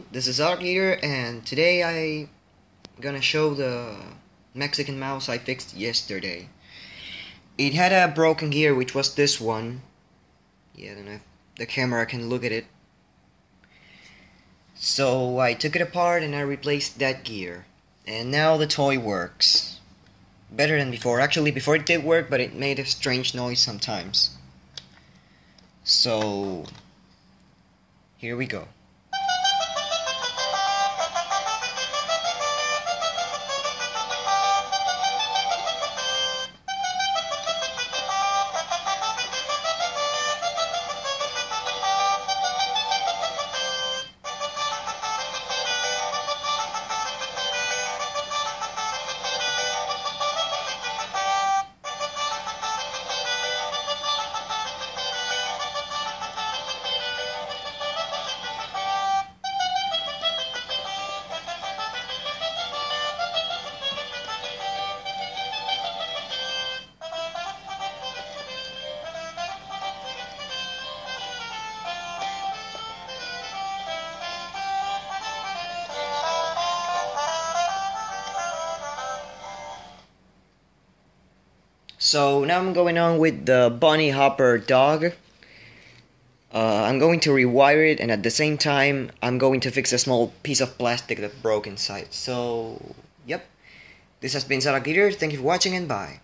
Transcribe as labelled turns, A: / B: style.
A: This is Argator, and today I'm gonna show the Mexican mouse I fixed yesterday. It had a broken gear, which was this one. Yeah, I don't know if the camera can look at it. So I took it apart and I replaced that gear. And now the toy works. Better than before. Actually, before it did work, but it made a strange noise sometimes. So, here we go. So now I'm going on with the bunny hopper dog. I'm going to rewire it, and at the same time I'm going to fix a small piece of plastic that broke inside. So, yep. This has been Sarah Glitter. Thank you for watching, and bye.